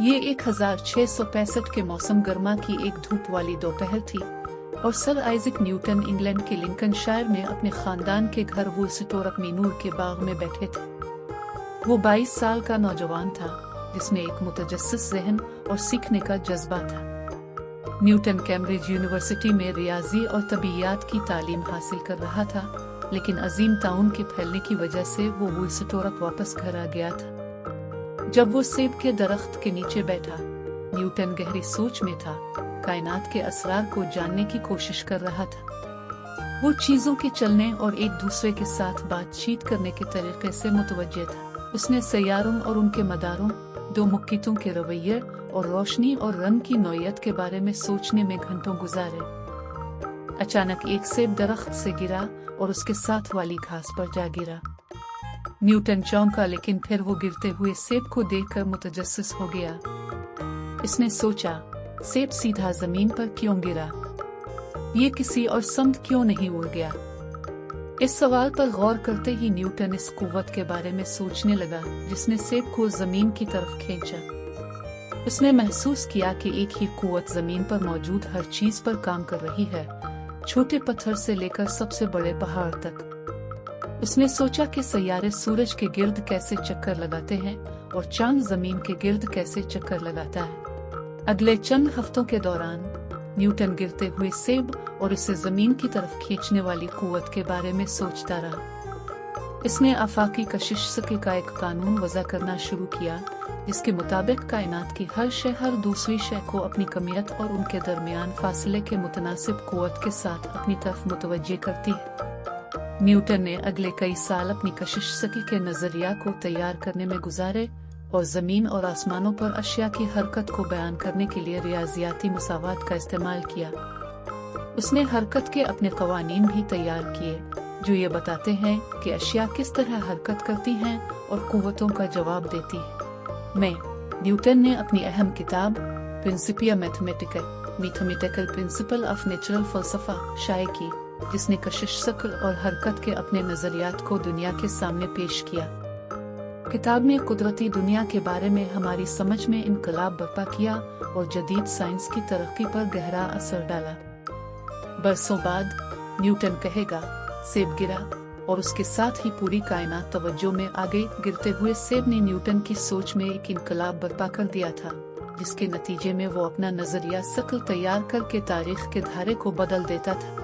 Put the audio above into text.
ये 1665 के मौसम गर्मा की एक धूप वाली दोपहर थी और सर आइजक न्यूटन इंग्लैंड के लिंकनशायर में अपने खानदान के घर वुलस्टोरक मीनूर के बाग में बैठे थे। वो 22 साल का नौजवान था जिसमें एक मुतजस्सिस ज़हन और सीखने का जज्बा था। न्यूटन कैम्ब्रिज यूनिवर्सिटी में रियाजी और तबीयात की तालीम हासिल कर रहा था, लेकिन अजीम ताउन के फैलने की वजह से वो वुलस्टोरक वापस घर आ गया था। जब वो सेब के दरख्त के नीचे बैठा, न्यूटन गहरी सोच में था, कायनात के असरार को जानने की कोशिश कर रहा था। वो चीजों के चलने और एक दूसरे के साथ बातचीत करने के तरीके से मुतवज्जे था। उसने सैयारों और उनके मदारों, दो मुक्कितों के रवैये और रोशनी और रंग की नौयत के बारे में सोचने में घंटों गुजारे। अचानक एक सेब दरख्त से गिरा और उसके साथ वाली घास पर जा गिरा। न्यूटन चौंका, लेकिन फिर वो गिरते हुए सेब को देखकर मुतजस्सिस हो गया। इसने सोचा, सेब सीधा जमीन पर क्यों गिरा? ये किसी और समत क्यों नहीं उड़ गया? इस सवाल पर गौर करते ही न्यूटन इस कुव्वत के बारे में सोचने लगा जिसने सेब को जमीन की तरफ खींचा। उसने महसूस किया कि एक ही कुव्वत जमीन पर मौजूद हर चीज पर काम कर रही है, छोटे पत्थर से लेकर सबसे बड़े पहाड़ तक। उसने सोचा कि सैयारे सूरज के गिर्द कैसे चक्कर लगाते हैं और चांद जमीन के गिर्द कैसे चक्कर लगाता है। अगले चंद हफ्तों के दौरान न्यूटन गिरते हुए सेब और इसे जमीन की तरफ खींचने वाली कुव्वत के बारे में सोचता रहा। इसने आफाकी कशिश का एक कानून वज़ा करना शुरू किया, जिसके मुताबिक कायनात की हर शय हर दूसरी शय को अपनी कमियत और उनके दरमियान फासले के मुतनासिब कुव्वत के साथ अपनी तरफ मुतवज्जे करती है। न्यूटन ने अगले कई साल अपनी कशिश के नजरिया को तैयार करने में गुजारे और जमीन और आसमानों पर अशिया की हरकत को बयान करने के लिए रियाजियाती मुसावात का इस्तेमाल किया। उसने हरकत के अपने कवानीन भी तैयार किए जो ये बताते हैं कि अशिया किस तरह हरकत करती हैं और कुव्वतों का जवाब देती है। न्यूटन ने अपनी अहम किताब Principia mathematical principle of natural फलसफा शाये की, जिसने कशिश और हरकत के अपने नजरियात को दुनिया के सामने पेश किया। किताब ने कुदरती दुनिया के बारे में हमारी समझ में इनकलाब बर्पा किया और जदीद साइंस की तरक्की पर गहरा असर डाला। बरसों बाद न्यूटन कहेगा, सेब गिरा और उसके साथ ही पूरी कायनात तवज्जो में आ गई। गिरते हुए सेब ने न्यूटन की सोच में एक इनकलाब बर्पा कर दिया था, जिसके नतीजे में वो अपना नजरिया शक्ल तैयार करके तारीख के धारे को बदल देता था।